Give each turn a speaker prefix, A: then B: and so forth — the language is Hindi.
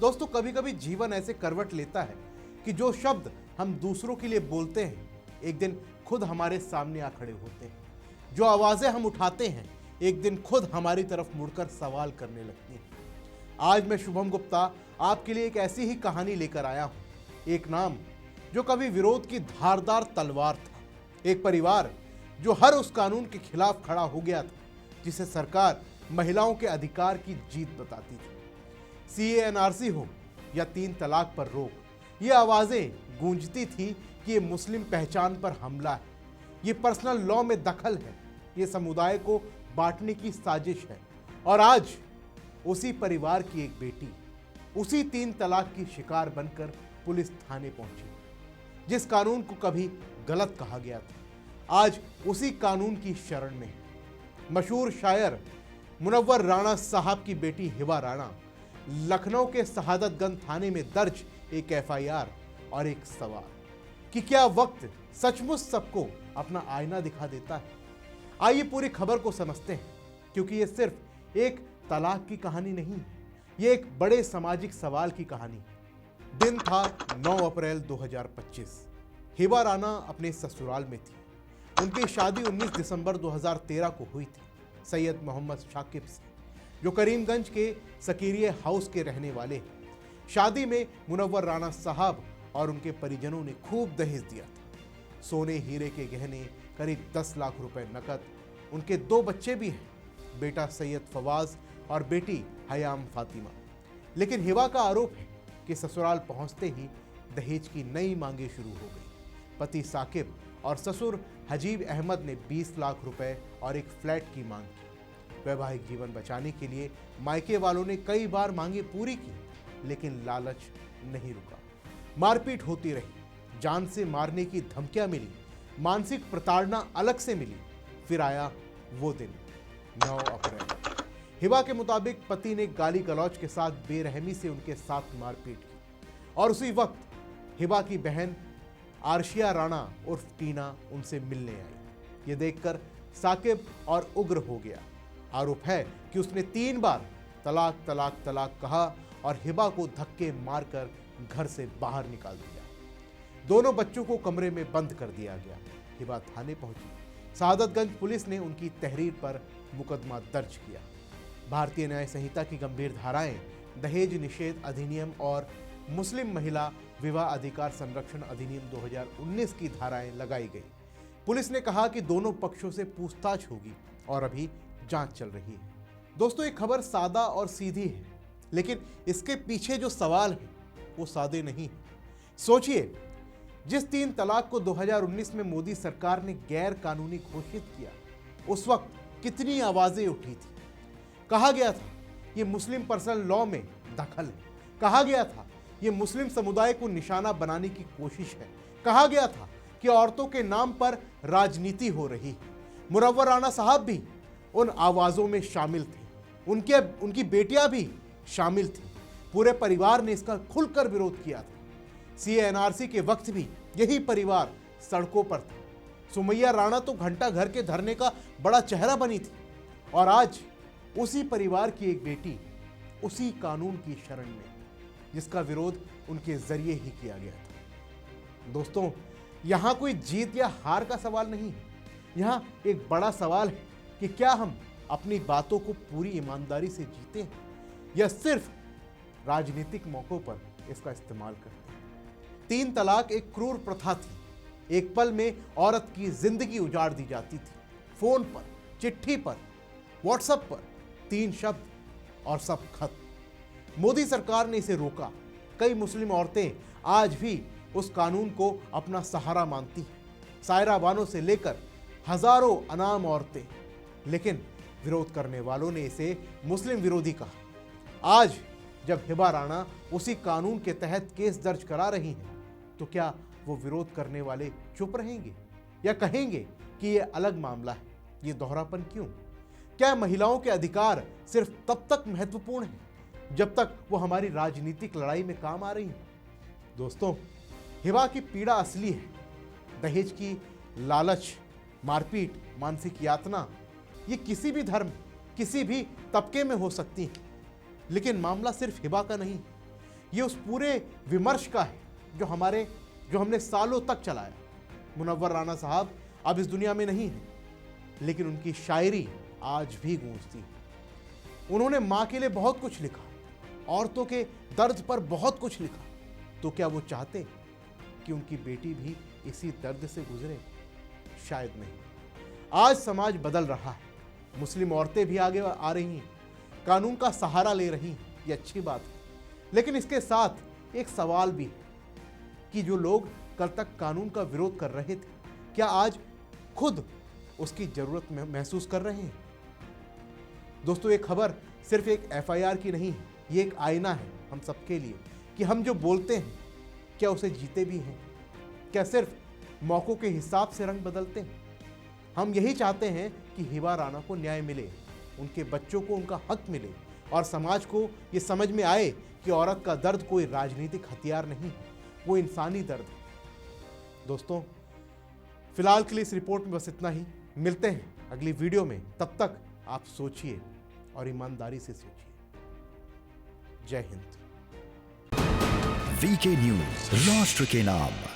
A: दोस्तों, कभी कभी जीवन ऐसे करवट लेता है कि जो शब्द हम दूसरों के लिए बोलते हैं एक दिन खुद हमारे सामने आ खड़े होते हैं। जो आवाजें हम उठाते हैं एक दिन खुद हमारी तरफ मुड़कर सवाल करने लगती हैं। आज मैं शुभम गुप्ता आपके लिए एक ऐसी ही कहानी लेकर आया हूं। एक नाम जो कभी विरोध की धारदार तलवार था, एक परिवार जो हर उस कानून के खिलाफ खड़ा हो गया था जिसे सरकार महिलाओं के अधिकार की जीत बताती थी। सीए एनआरसी हो या 3 तलाक पर रोक, ये आवाजें गूंजती थी कि ये मुस्लिम पहचान पर हमला है, ये पर्सनल लॉ में दखल है, ये समुदाय को बांटने की साजिश है। और आज उसी परिवार की एक बेटी उसी 3 तलाक की शिकार बनकर पुलिस थाने पहुंची। जिस कानून को कभी गलत कहा गया था आज उसी कानून की शरण में है। मशहूर शायर मुनव्वर राणा साहब की बेटी हिबा राणा, लखनऊ के शहादतगंज थाने में दर्ज एक एफआईआर और एक सवाल कि क्या वक्त सचमुच सबको अपना आईना दिखा देता है। आइए पूरी खबर को समझते हैं, क्योंकि ये सिर्फ एक तलाक की कहानी नहीं है, ये एक बड़े सामाजिक सवाल की कहानी। दिन था 9 अप्रैल 2025। हिबा राणा अपने ससुराल में थी। उनकी शादी 19 दिसंबर 2013 को हुई थी सैयद मोहम्मद शाकिब से, जो करीमगंज के सकीरिया हाउस के रहने वाले हैं। शादी में मुनव्वर राणा साहब और उनके परिजनों ने खूब दहेज दिया था। सोने हीरे के गहने, करीब 10 लाख रुपए नकद। उनके 2 बच्चे भी हैं, बेटा सैयद फवाज और बेटी हयाम फातिमा। लेकिन हिबा का आरोप है कि ससुराल पहुंचते ही दहेज की नई मांगे शुरू हो गई। पति साकिब और ससुर हजीब अहमद ने 20 लाख रुपए और एक फ्लैट की मांग की। वैवाहिक जीवन बचाने के लिए मायके वालों ने कई बार मांगे पूरी की, लेकिन लालच नहीं रुका। मारपीट होती रही, जान से मारने की धमकियां मिली, मानसिक प्रताड़ना अलग से मिली। फिर आया वो दिन 9 अप्रैल। हिबा के मुताबिक पति ने गाली गलौज के साथ बेरहमी से उनके साथ मारपीट की और उसी वक्त हिबा की बहन आरशिया राणा उर्फ टीना उनसे मिलने आई। ये देखकर साकिब और उग्र हो गया। आरोप है कि उसने 3 बार तलाक तलाक तलाक कहा और हिबा को धक्के मारकर घर से बाहर निकाल दिया। दोनों बच्चों को कमरे में बंद कर दिया गया। हिबा थाने पहुंची। शहादतगंज पुलिस ने उनकी तहरीर पर मुकदमा दर्ज किया। भारतीय न्याय संहिता की गंभीर धाराएं, दहेज निषेध अधिनियम और मुस्लिम महिला विवाह अधिकार संरक्षण अधिनियम 2019 की धाराएं लगाई गई। पुलिस ने कहा कि दोनों पक्षों से पूछताछ होगी और अभी जांच चल रही है। दोस्तों, ये खबर सादा और सीधी है, लेकिन इसके पीछे जो सवाल है वो सादे नहीं है। सोचिए, जिस 3 तलाक को 2019 में मोदी सरकार ने गैर कानूनी घोषित किया, उस वक्त कितनी आवाजें उठी थी। कहा गया था ये मुस्लिम पर्सनल लॉ में दखल है, कहा गया था ये मुस्लिम समुदाय को निशाना बनाने की कोशिश है, कहा गया था कि औरतों के नाम पर राजनीति हो रही है। मुनव्वर राणा साहब भी उन आवाजों में शामिल थे, उनकी बेटियां भी शामिल थी। पूरे परिवार ने इसका खुलकर विरोध किया था। सीए एनआरसी के वक्त भी यही परिवार सड़कों पर था। सुमैया राणा तो घंटा घर के धरने का बड़ा चेहरा बनी थी, और आज उसी परिवार की एक बेटी उसी कानून की शरण में, जिसका विरोध उनके जरिए ही किया गया था। दोस्तों, यहां कोई जीत या हार का सवाल नहीं है, यहां एक बड़ा सवाल है कि क्या हम अपनी बातों को पूरी ईमानदारी से जीते हैं या सिर्फ राजनीतिक मौकों पर इसका इस्तेमाल करते हैं। 3 तलाक एक क्रूर प्रथा थी। एक पल में औरत की जिंदगी उजाड़ दी जाती थी। फोन पर, चिट्ठी पर, व्हाट्सएप पर 3 शब्द और सब खत्म। मोदी सरकार ने इसे रोका। कई मुस्लिम औरतें आज भी उस कानून को अपना सहारा मानती हैं, सायरा बानो से लेकर हजारों अनाम औरतें। लेकिन विरोध करने वालों ने इसे मुस्लिम विरोधी कहा। आज जब हिबा राणा उसी कानून के तहत केस दर्ज करा रही हैं, तो क्या वो विरोध करने वाले चुप रहेंगे या कहेंगे कि ये अलग मामला है, ये दोहरापन क्यों? क्या महिलाओं के अधिकार सिर्फ तब तक महत्वपूर्ण है जब तक वो हमारी राजनीतिक लड़ाई में काम आ रही है? दोस्तों, हिबा की पीड़ा असली है। दहेज की लालच, मारपीट, मानसिक यातना, ये किसी भी धर्म, किसी भी तबके में हो सकती है। लेकिन मामला सिर्फ हिबा का नहीं। ये उस पूरे विमर्श का है जो हमने सालों तक चलाया। मुनव्वर राना साहब अब इस दुनिया में नहीं है, लेकिन उनकी शायरी आज भी गूंजती है। उन्होंने माँ के लिए बहुत कुछ लिखा, औरतों के दर्द पर बहुत कुछ लिखा। तो क्या वो चाहते कि उनकी बेटी भी इसी दर्द से गुजरे? शायद नहीं। आज समाज बदल रहा है, मुस्लिम औरतें भी आगे आ रही हैं, कानून का सहारा ले रही हैं, ये अच्छी बात है। लेकिन इसके साथ एक सवाल भी है कि जो लोग कल तक कानून का विरोध कर रहे थे, क्या आज खुद उसकी जरूरत महसूस कर रहे हैं? दोस्तों, ये खबर सिर्फ एक एफआईआर की नहीं है, ये एक आईना है हम सबके लिए कि हम जो बोलते हैं क्या उसे जीते भी हैं, क्या सिर्फ मौकों के हिसाब से रंग बदलते हैं। हम यही चाहते हैं कि हिबा राना को न्याय मिले, उनके बच्चों को उनका हक मिले और समाज को ये समझ में आए कि औरत का दर्द कोई राजनीतिक हथियार नहीं, वो इंसानी दर्द है। दोस्तों, फिलहाल के लिए इस रिपोर्ट में बस इतना ही। मिलते हैं अगली वीडियो में, तब तक आप सोचिए और ईमानदारी से सोचिए। जय हिंद।
B: वीके न्यूज, राष्ट्र के नाम।